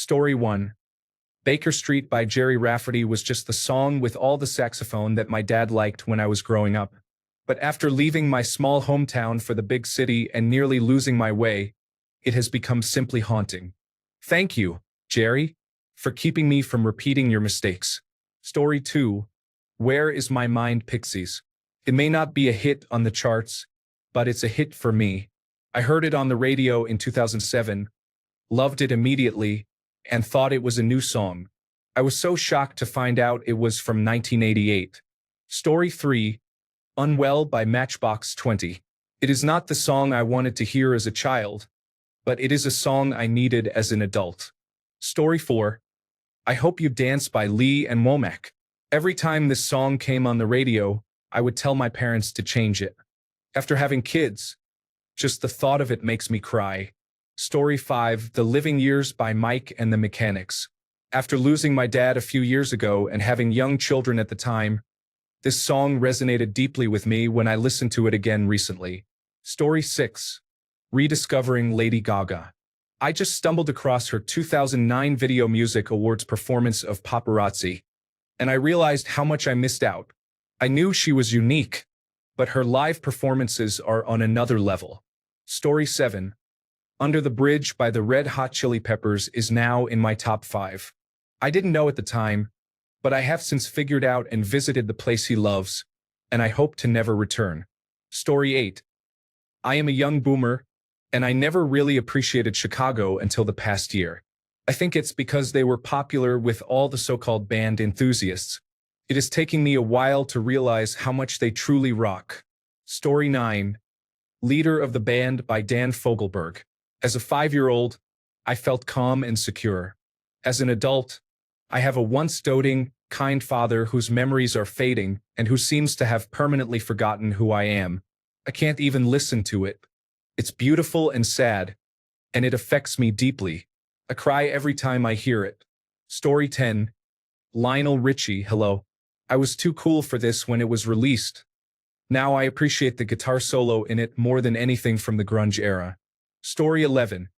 Story 1. Baker Street by Jerry Rafferty was just the song with all the saxophone that my dad liked when I was growing up. But after leaving my small hometown for the big city and nearly losing my way, it has become simply haunting. Thank you, Jerry, for keeping me from repeating your mistakes. Story 2. Where is My Mind, Pixies? It may not be a hit on the charts, but it's a hit for me. I heard it on the radio in 2007, loved it immediately, and thought it was a new song. I was so shocked to find out it was from 1988. Story 3. Unwell by Matchbox 20. It is not the song I wanted to hear as a child, but it is a song I needed as an adult. Story 4. I Hope You Dance by Lee and Womack. Every time this song came on the radio, I would tell my parents to change it. After having kids, just the thought of it makes me cry. Story 5. The Living Years by Mike and the Mechanics. After losing my dad a few years ago and having young children at the time, this song resonated deeply with me when I listened to it again recently. Story 6. Rediscovering Lady Gaga. I just stumbled across her 2009 Video Music Awards performance of Paparazzi, and I realized how much I missed out. I knew she was unique, but her live performances are on another level. Story 7. Under the Bridge by the Red Hot Chili Peppers is now in my top 5. I didn't know at the time, but I have since figured out and visited the place he loves, and I hope to never return. Story 8. I am a young boomer, and I never really appreciated Chicago until the past year. I think it's because they were popular with all the so-called band enthusiasts. It is taking me a while to realize how much they truly rock. Story 9. Leader of the Band by Dan Fogelberg. As a 5-year-old, I felt calm and secure. As an adult, I have a once doting, kind father whose memories are fading and who seems to have permanently forgotten who I am. I can't even listen to it. It's beautiful and sad, and it affects me deeply. I cry every time I hear it. Story 10. Lionel Richie, Hello. I was too cool for this when it was released. Now I appreciate the guitar solo in it more than anything from the grunge era. Story 11.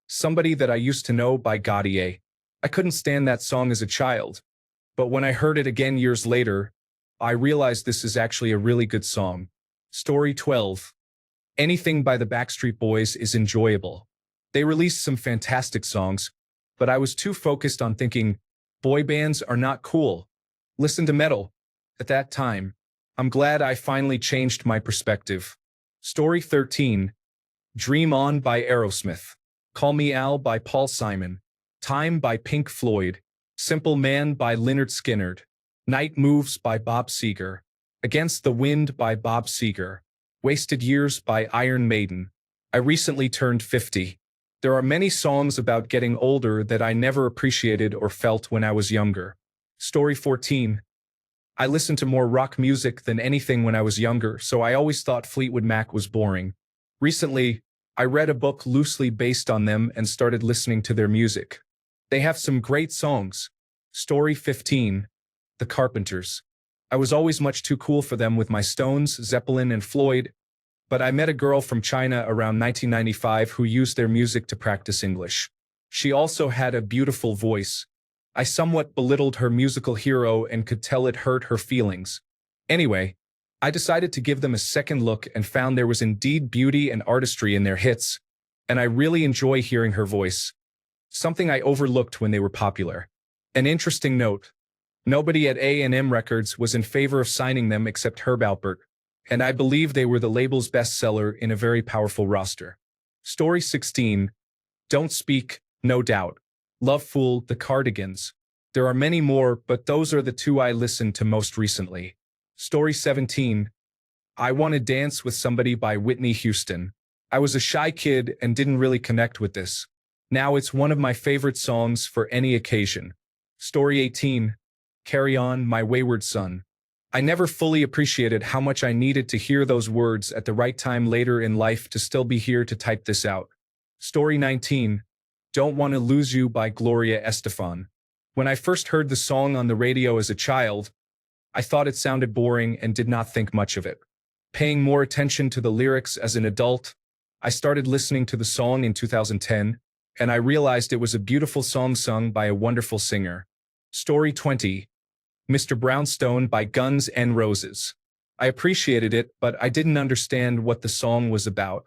Somebody That I Used to Know by Gaudier. I couldn't stand that song as a child, but when I heard it again years later, I realized this is actually a really good song. Story 12. Anything by the Backstreet Boys is enjoyable. They released some fantastic songs, but I was too focused on thinking, boy bands are not cool. Listen to metal. At that time, I'm glad I finally changed my perspective. Story 13. Dream On by Aerosmith. Call Me Al by Paul Simon. Time by Pink Floyd. Simple Man by Lynyrd Skynyrd. Night Moves by Bob Seger. Against the Wind by Bob Seger. Wasted Years by Iron Maiden. I recently turned 50. There are many songs about getting older that I never appreciated or felt when I was younger. Story 14. I listened to more rock music than anything when I was younger, so I always thought Fleetwood Mac was boring. Recently, I read a book loosely based on them and started listening to their music. They have some great songs. Story 15. The Carpenters. I was always much too cool for them with my Stones, Zeppelin, and Floyd, but I met a girl from China around 1995 who used their music to practice English. She also had a beautiful voice. I somewhat belittled her musical hero and could tell it hurt her feelings. Anyway, I decided to give them a second look and found there was indeed beauty and artistry in their hits, and I really enjoy hearing her voice. Something I overlooked when they were popular. An interesting note. Nobody at A&M Records was in favor of signing them except Herb Alpert, and I believe they were the label's bestseller in a very powerful roster. Story 16. Don't Speak, No Doubt. Love Fool, The Cardigans. There are many more, but those are the two I listened to most recently. Story 17. I Wanna Dance with Somebody by Whitney Houston. I was a shy kid and didn't really connect with this. Now it's one of my favorite songs for any occasion. Story 18. Carry On, My Wayward Son. I never fully appreciated how much I needed to hear those words at the right time later in life to still be here to type this out. Story 19. Don't Wanna Lose You by Gloria Estefan. When I first heard the song on the radio as a child, I thought it sounded boring and did not think much of it. Paying more attention to the lyrics as an adult, I started listening to the song in 2010, and I realized it was a beautiful song sung by a wonderful singer. Story 20. Mr. Brownstone by Guns N' Roses. I appreciated it, but I didn't understand what the song was about.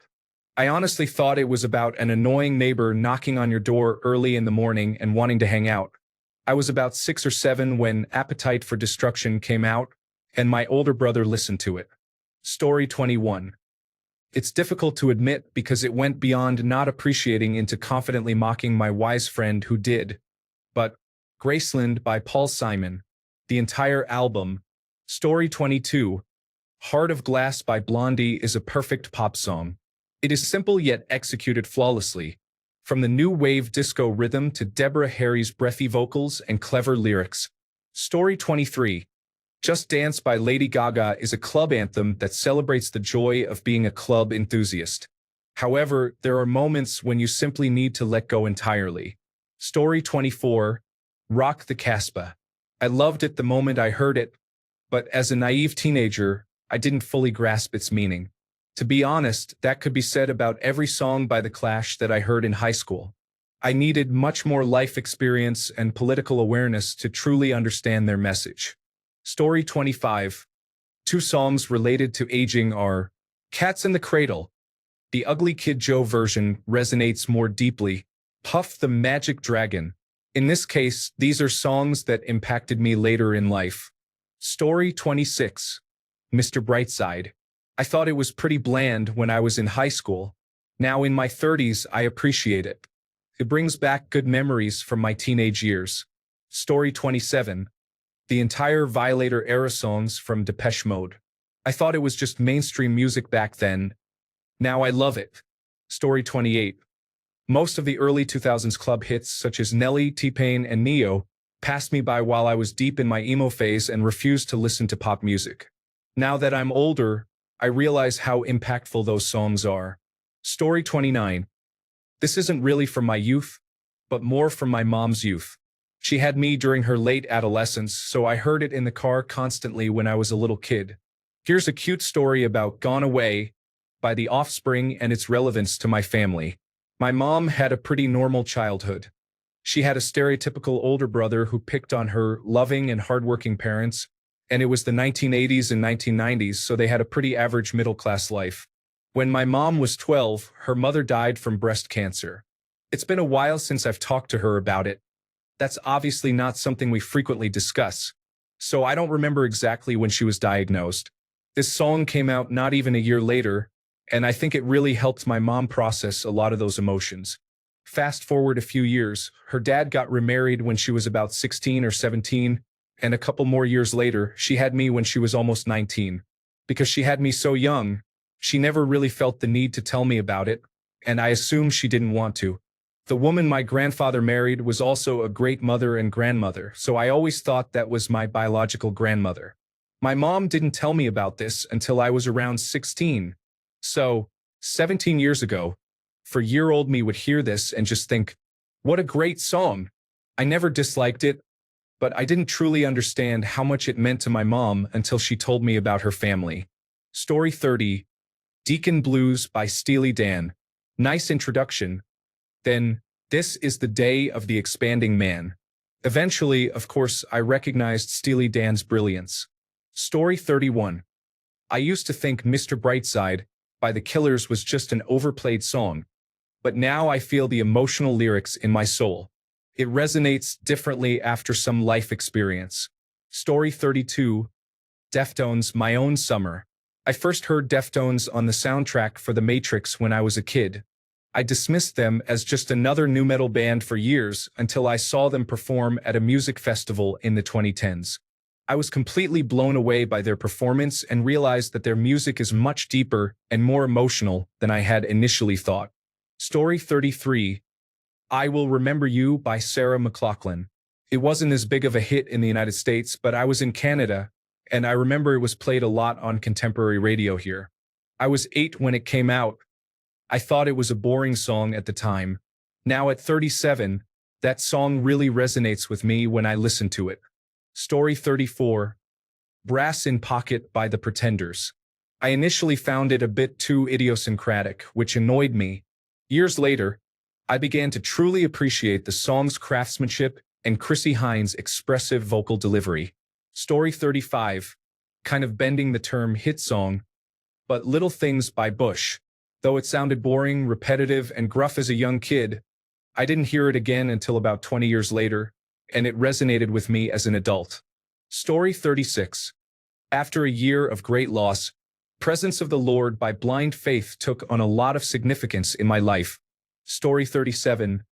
I honestly thought it was about an annoying neighbor knocking on your door early in the morning and wanting to hang out. I was about 6 or 7 when Appetite for Destruction came out, and my older brother listened to it. Story 21. It's difficult to admit because it went beyond not appreciating into confidently mocking my wise friend who did. But Graceland by Paul Simon. The entire album. Story 22. Heart of Glass by Blondie is a perfect pop song. It is simple yet executed flawlessly. From the new wave disco rhythm to Deborah Harry's breathy vocals and clever lyrics. Story 23. Just Dance by Lady Gaga is a club anthem that celebrates the joy of being a club enthusiast. However, there are moments when you simply need to let go entirely. Story 24. Rock the Casbah. I loved it the moment I heard it, but as a naive teenager, I didn't fully grasp its meaning. To be honest, that could be said about every song by The Clash that I heard in high school. I needed much more life experience and political awareness to truly understand their message. Story 25. 2 songs related to aging are Cats in the Cradle. The Ugly Kid Joe version resonates more deeply. Puff the Magic Dragon. In this case, these are songs that impacted me later in life. Story 26. Mr. Brightside. I thought it was pretty bland when I was in high school. Now in my 30s, I appreciate it. It brings back good memories from my teenage years. Story 27. The entire Violator era songs from Depeche Mode. I thought it was just mainstream music back then. Now I love it. Story 28. Most of the early 2000s club hits such as Nelly, T-Pain, and Neo passed me by while I was deep in my emo phase and refused to listen to pop music. Now that I'm older, I realize how impactful those songs are. Story 29. This isn't really from my youth, but more from my mom's youth. She had me during her late adolescence, so I heard it in the car constantly when I was a little kid. Here's a cute story about Gone Away by The Offspring and its relevance to my family. My mom had a pretty normal childhood. She had a stereotypical older brother who picked on her loving and hardworking parents, and it was the 1980s and 1990s, so they had a pretty average middle-class life. When my mom was 12, her mother died from breast cancer. It's been a while since I've talked to her about it. That's obviously not something we frequently discuss, so I don't remember exactly when she was diagnosed. This song came out not even a year later, and I think it really helped my mom process a lot of those emotions. Fast forward a few years, her dad got remarried when she was about 16 or 17, and a couple more years later, she had me when she was almost 19. Because she had me so young, she never really felt the need to tell me about it, and I assume she didn't want to. The woman my grandfather married was also a great mother and grandmother, so I always thought that was my biological grandmother. My mom didn't tell me about this until I was around 16. So, 17 years ago, four-year-old me would hear this and just think, what a great song. I never disliked it, but I didn't truly understand how much it meant to my mom until she told me about her family. Story 30. Deacon Blues by Steely Dan. Nice introduction. Then, This is the Day of the Expanding Man. Eventually, of course, I recognized Steely Dan's brilliance. Story 31. I used to think Mr. Brightside by The Killers was just an overplayed song, but now I feel the emotional lyrics in my soul. It resonates differently after some life experience. Story 32. Deftones' My Own Summer. I first heard Deftones on the soundtrack for The Matrix when I was a kid. I dismissed them as just another nu metal band for years until I saw them perform at a music festival in the 2010s. I was completely blown away by their performance and realized that their music is much deeper and more emotional than I had initially thought. Story 33. I Will Remember You by Sarah McLachlan. It wasn't as big of a hit in the United States, but I was in Canada, and I remember it was played a lot on contemporary radio here. I was 8 when it came out. I thought it was a boring song at the time. Now at 37, that song really resonates with me when I listen to it. Story 34. Brass in Pocket by The Pretenders. I initially found it a bit too idiosyncratic, which annoyed me. Years later, I began to truly appreciate the song's craftsmanship and Chrissy Hynde's expressive vocal delivery. Story 35, kind of bending the term hit song, but Little Things by Bush. Though it sounded boring, repetitive, and gruff as a young kid, I didn't hear it again until about 20 years later, and it resonated with me as an adult. Story 36. After a year of great loss, Presence of the Lord by Blind Faith took on a lot of significance in my life. Story 37.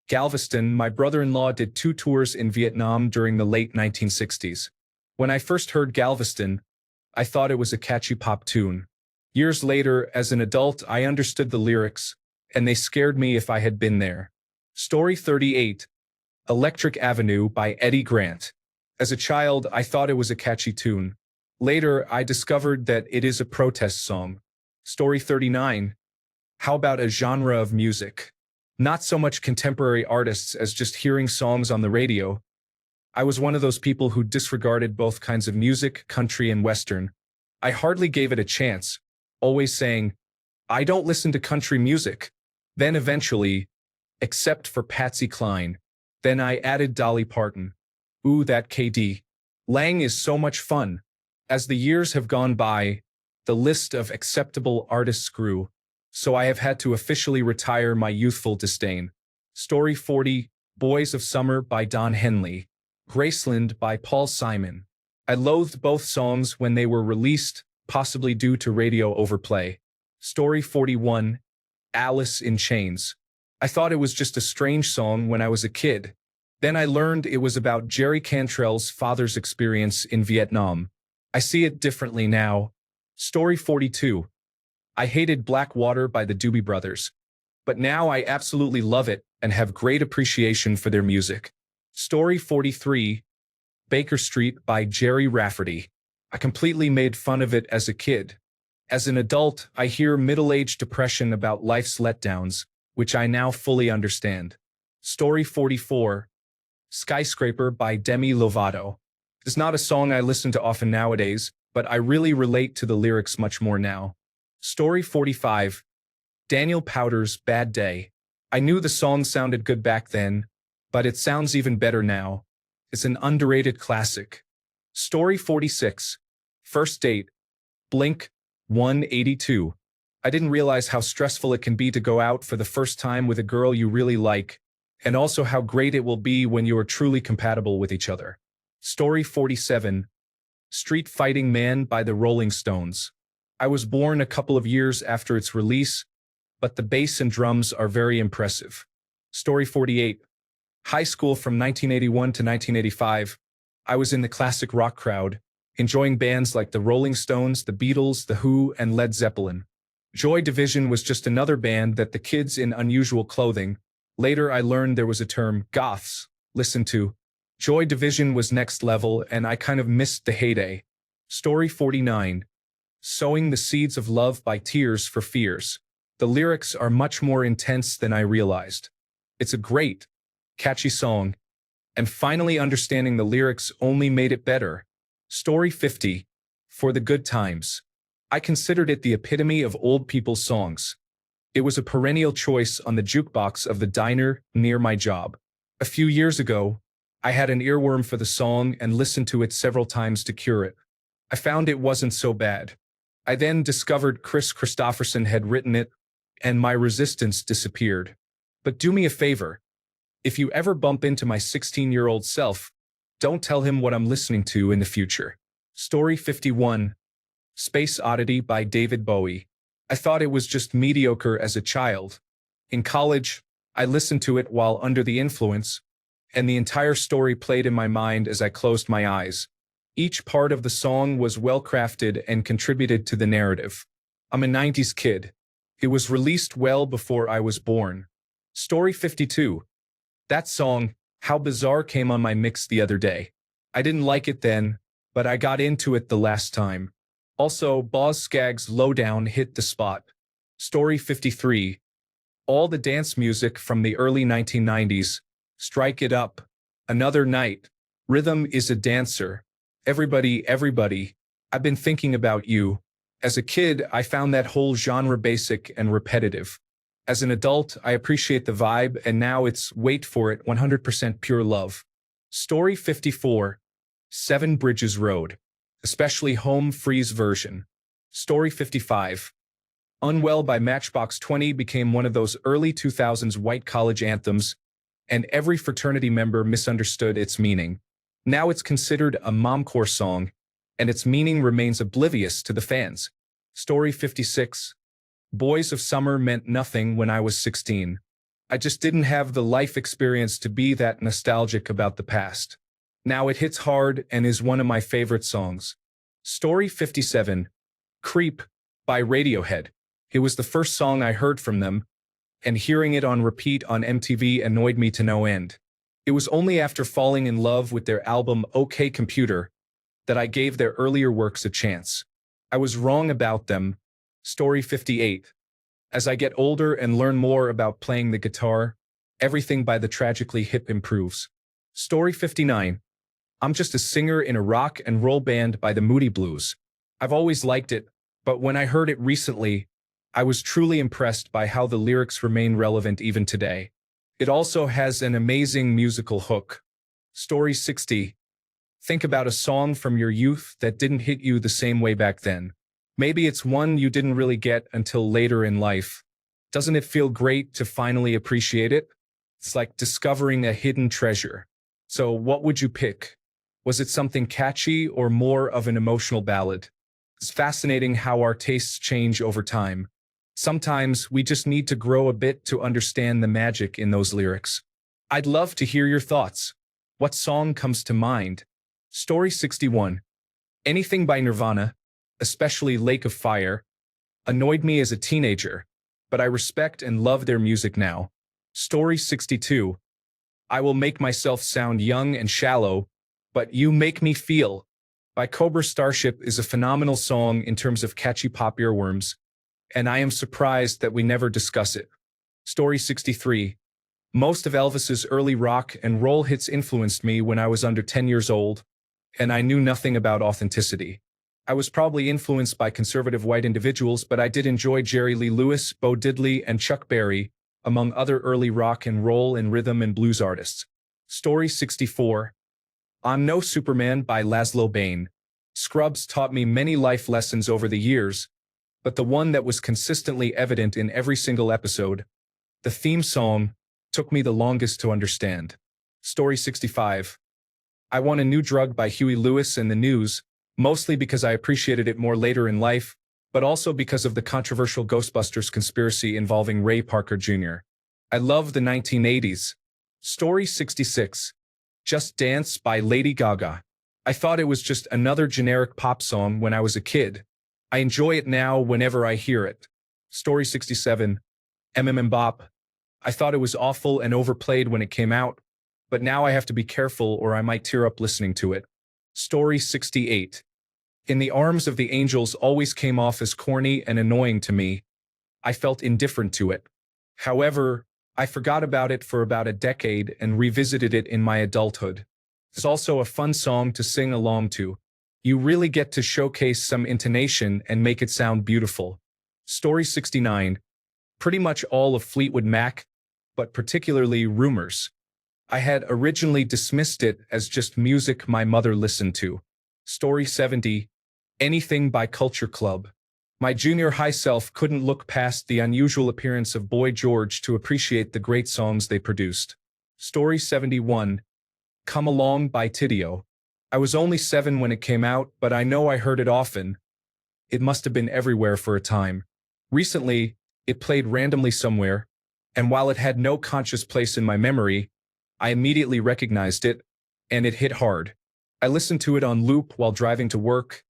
Galveston, my brother-in-law did 2 tours in Vietnam during the late 1960s. When I first heard Galveston, I thought it was a catchy pop tune. Years later, as an adult, I understood the lyrics, and they scared me if I had been there. Story 38. Electric Avenue by Eddie Grant. As a child, I thought it was a catchy tune. Later, I discovered that it is a protest song. Story 39. How about a genre of music? Not so much contemporary artists as just hearing songs on the radio. I was one of those people who disregarded both kinds of music, country and western. I hardly gave it a chance, always saying, I don't listen to country music. Then eventually, except for Patsy Cline, then I added Dolly Parton. Ooh, that KD. Lang is so much fun. As the years have gone by, the list of acceptable artists grew, so I have had to officially retire my youthful disdain. Story 40, Boys of Summer by Don Henley. Graceland by Paul Simon. I loathed both songs when they were released, possibly due to radio overplay. Story 41, Alice in Chains. I thought it was just a strange song when I was a kid. Then I learned it was about Jerry Cantrell's father's experience in Vietnam. I see it differently now. Story 42. I hated Black Water by the Doobie Brothers, but now I absolutely love it and have great appreciation for their music. Story 43. Baker Street by Jerry Rafferty. I completely made fun of it as a kid. As an adult, I hear middle-aged depression about life's letdowns, which I now fully understand. Story 44. Skyscraper by Demi Lovato. It's not a song I listen to often nowadays, but I really relate to the lyrics much more now. Story 45. Daniel Powter's Bad Day. I knew the song sounded good back then, but it sounds even better now. It's an underrated classic. Story 46. First Date. Blink 182. I didn't realize how stressful it can be to go out for the first time with a girl you really like, and also how great it will be when you are truly compatible with each other. Story 47. Street Fighting Man by the Rolling Stones. I was born a couple of years after its release, but the bass and drums are very impressive. Story 48. High school from 1981 to 1985. I was in the classic rock crowd, enjoying bands like the Rolling Stones, the Beatles, The Who, and Led Zeppelin. Joy Division was just another band that the kids in unusual clothing. Later I learned there was a term, goths, listened to. Joy Division was next level, and I kind of missed the heyday. Story 49. Sowing the Seeds of Love by Tears for Fears. The lyrics are much more intense than I realized. It's a great, catchy song, and finally understanding the lyrics only made it better. Story 50. For the Good Times. I considered it the epitome of old people's songs. It was a perennial choice on the jukebox of the diner near my job. A few years ago, I had an earworm for the song and listened to it several times to cure it. I found it wasn't so bad. I then discovered Chris Christopherson had written it, and my resistance disappeared. But do me a favor. If you ever bump into my 16-year-old self, don't tell him what I'm listening to in the future. Story 51. Space Oddity by David Bowie. I thought it was just mediocre as a child. In college, I listened to it while under the influence, and the entire story played in my mind as I closed my eyes. Each part of the song was well-crafted and contributed to the narrative. I'm a 90s kid. It was released well before I was born. Story 52. That song, How Bizarre, came on my mix the other day. I didn't like it then, but I got into it the last time. Also, Boz Scaggs' Lowdown hit the spot. Story 53. All the dance music from the early 1990s. Strike It Up. Another Night. Rhythm is a Dancer. Everybody, Everybody. I've been thinking about you. As a kid, I found that whole genre basic and repetitive. As an adult, I appreciate the vibe, and now it's, wait for it, 100% pure love. Story 54, Seven Bridges Road, especially Home Freeze version. Story 55, Unwell by Matchbox 20 became one of those early 2000s white college anthems, and every fraternity member misunderstood its meaning. Now it's considered a momcore song, and its meaning remains oblivious to the fans. Story 56, Boys of Summer meant nothing when I was 16. I just didn't have the life experience to be that nostalgic about the past. Now it hits hard and is one of my favorite songs. Story 57, Creep by Radiohead. It was the first song I heard from them, and hearing it on repeat on MTV annoyed me to no end. It was only after falling in love with their album OK Computer that I gave their earlier works a chance. I was wrong about them. Story 58. As I get older and learn more about playing the guitar, everything by the Tragically Hip improves. Story 59. I'm just a singer in a rock and roll band by the Moody Blues. I've always liked it, but when I heard it recently, I was truly impressed by how the lyrics remain relevant even today. It also has an amazing musical hook. Story 60. Think about a song from your youth that didn't hit you the same way back then. Maybe it's one you didn't really get until later in life. Doesn't it feel great to finally appreciate it? It's like discovering a hidden treasure. So what would you pick? Was it something catchy or more of an emotional ballad? It's fascinating how our tastes change over time. Sometimes we just need to grow a bit to understand the magic in those lyrics. I'd love to hear your thoughts. What song comes to mind? Story 61. Anything by Nirvana, especially Lake of Fire, annoyed me as a teenager, but I respect and love their music now. Story 62. I Will Make Myself Sound Young and Shallow, but You Make Me Feel by Cobra Starship is a phenomenal song in terms of catchy pop earworms, and I am surprised that we never discuss it. Story 63. Most of Elvis's early rock and roll hits influenced me when I was under 10 years old, and I knew nothing about authenticity. I was probably influenced by conservative white individuals, but I did enjoy Jerry Lee Lewis, Bo Diddley, and Chuck Berry, among other early rock and roll and rhythm and blues artists. Story 64. I'm No Superman by Laszlo Bain. Scrubs taught me many life lessons over the years, but the one that was consistently evident in every single episode, the theme song, took me the longest to understand. Story 65. I Want a New Drug by Huey Lewis and the News, mostly because I appreciated it more later in life, but also because of the controversial Ghostbusters conspiracy involving Ray Parker Jr. I love the 1980s. Story 66. Just Dance by Lady Gaga. I thought it was just another generic pop song when I was a kid. I enjoy it now whenever I hear it. Story 67. Bop. I thought it was awful and overplayed when it came out, but now I have to be careful or I might tear up listening to it. Story 68. In the Arms of the Angels always came off as corny and annoying to me. I felt indifferent to it. However, I forgot about it for about a decade and revisited it in my adulthood. It's also a fun song to sing along to. You really get to showcase some intonation and make it sound beautiful. Story 69. Pretty much all of Fleetwood Mac, but particularly Rumors. I had originally dismissed it as just music my mother listened to. Story 70. Anything by Culture Club. My junior high self couldn't look past the unusual appearance of Boy George to appreciate the great songs they produced. Story 71. Come Along by Tidio. I was only 7 when it came out, but I know I heard it often. It must have been everywhere for a time. Recently, it played randomly somewhere, and while it had no conscious place in my memory, I immediately recognized it, and it hit hard. I listened to it on loop while driving to work,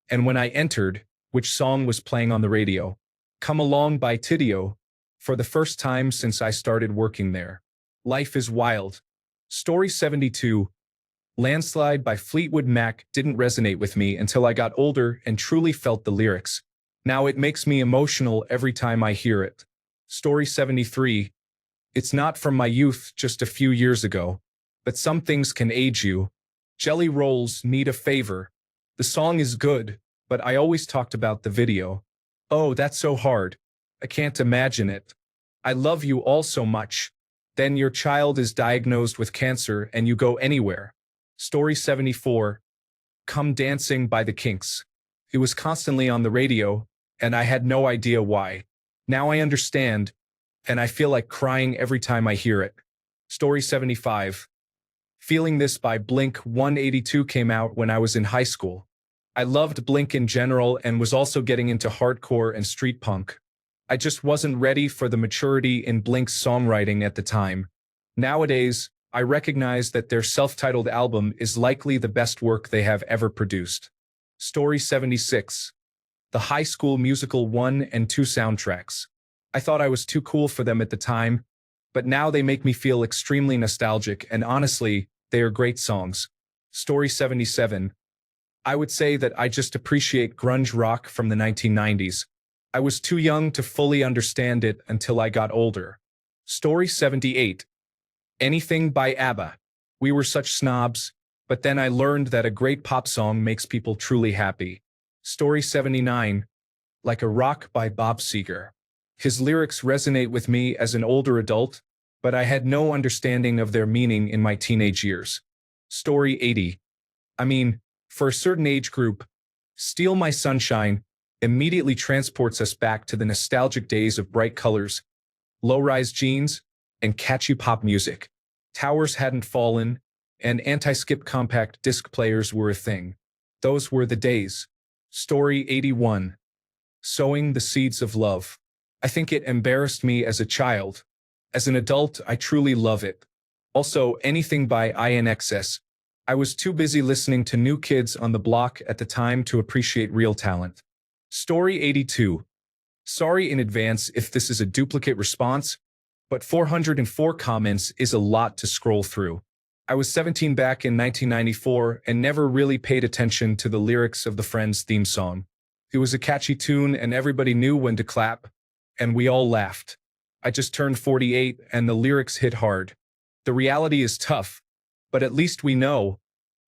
and when I entered, which song was playing on the radio? Come Along by Tidio, for the first time since I started working there. Life is Wild. Story 72. Landslide by Fleetwood Mac didn't resonate with me until I got older and truly felt the lyrics. Now it makes me emotional every time I hear it. Story 73. It's not from my youth just a few years ago, but some things can age you. Jelly Rolls Need a Favor. The song is good, but I always talked about the video. Oh, that's so hard. I can't imagine it. I love you all so much. Then your child is diagnosed with cancer and you go anywhere. Story 74. Come Dancing by the Kinks. It was constantly on the radio, and I had no idea why. Now I understand, and I feel like crying every time I hear it. Story 75. Feeling This by Blink 182 came out when I was in high school. I loved Blink in general and was also getting into hardcore and street punk. I just wasn't ready for the maturity in Blink's songwriting at the time. Nowadays, I recognize that their self-titled album is likely the best work they have ever produced. Story 76. The High School Musical 1 and 2 soundtracks. I thought I was too cool for them at the time, but now they make me feel extremely nostalgic, and honestly, they are great songs. Story 77. I would say that I just appreciate grunge rock from the 1990s. I was too young to fully understand it until I got older. Story 78. Anything by ABBA. We were such snobs, but then I learned that a great pop song makes people truly happy. Story 79. Like a Rock by Bob Seger. His lyrics resonate with me as an older adult, but I had no understanding of their meaning in my teenage years. Story 80. I mean, for a certain age group, Steal My Sunshine immediately transports us back to the nostalgic days of bright colors, low-rise jeans, and catchy pop music. Towers hadn't fallen, and anti-skip compact disc players were a thing. Those were the days. Story 81. Sowing the Seeds of Love. I think it embarrassed me as a child. As an adult, I truly love it. Also, anything by INXS. I was too busy listening to New Kids on the Block at the time to appreciate real talent. Story 82. Sorry in advance if this is a duplicate response, but 404 comments is a lot to scroll through. I was 17 back in 1994 and never really paid attention to the lyrics of the Friends theme song. It was a catchy tune and everybody knew when to clap, and we all laughed. I just turned 48 and the lyrics hit hard. The reality is tough, but at least we know.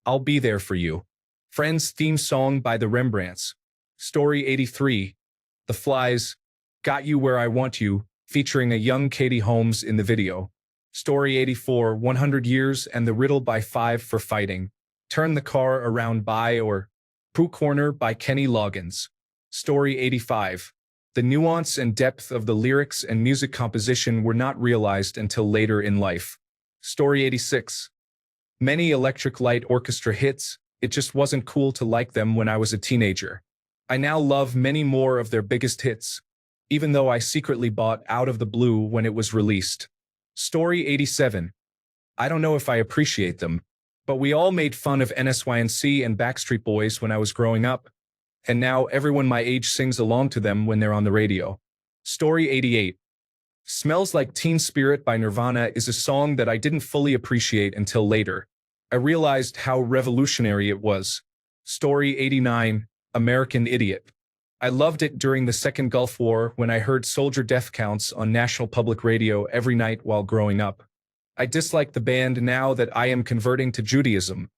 I'll be there for you. Friends theme song by the Rembrandts. Story 83. The Flies. Got You Where I Want You, featuring a young Katie Holmes in the video. Story 84. 100 Years and the Riddle by Five for Fighting. Turn the Car Around by or Pooh Corner by Kenny Loggins. Story 85. The nuance and depth of the lyrics and music composition were not realized until later in life. Story 86. Many Electric Light Orchestra hits, it just wasn't cool to like them when I was a teenager. I now love many more of their biggest hits, even though I secretly bought Out of the Blue when it was released. Story 87. I don't know if I appreciate them, but we all made fun of NSYNC and Backstreet Boys when I was growing up, and now everyone my age sings along to them when they're on the radio. Story 88. Smells Like Teen Spirit by Nirvana is a song that I didn't fully appreciate until later. I realized how revolutionary it was. Story 89. American Idiot. I loved it during the Second Gulf War when I heard soldier death counts on National Public Radio every night while growing up. I dislike the band now that I am converting to Judaism,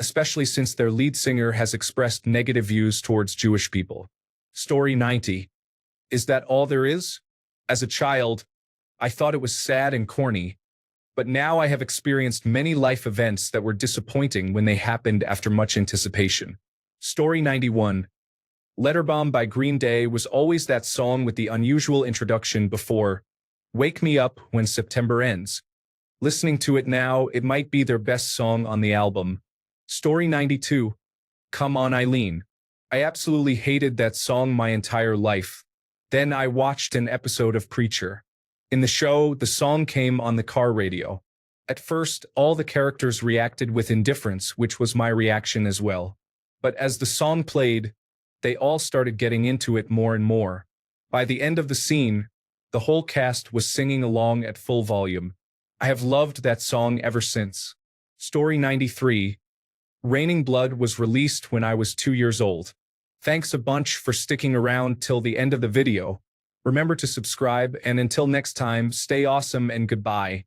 especially since their lead singer has expressed negative views towards Jewish people. Story 90. Is That All There Is? As a child, I thought it was sad and corny, but now I have experienced many life events that were disappointing when they happened after much anticipation. Story 91. Letter Bomb by Green Day was always that song with the unusual introduction before Wake Me Up When September Ends. Listening to it now, it might be their best song on the album. Story 92. Come On Eileen. I absolutely hated that song my entire life. Then I watched an episode of Preacher. In the show, the song came on the car radio. At first, all the characters reacted with indifference, which was my reaction as well. But as the song played, they all started getting into it more and more. By the end of the scene, the whole cast was singing along at full volume. I have loved that song ever since. Story 93. Raining Blood was released when I was 2 years old. Thanks a bunch for sticking around till the end of the video. Remember to subscribe, and until next time, stay awesome and goodbye.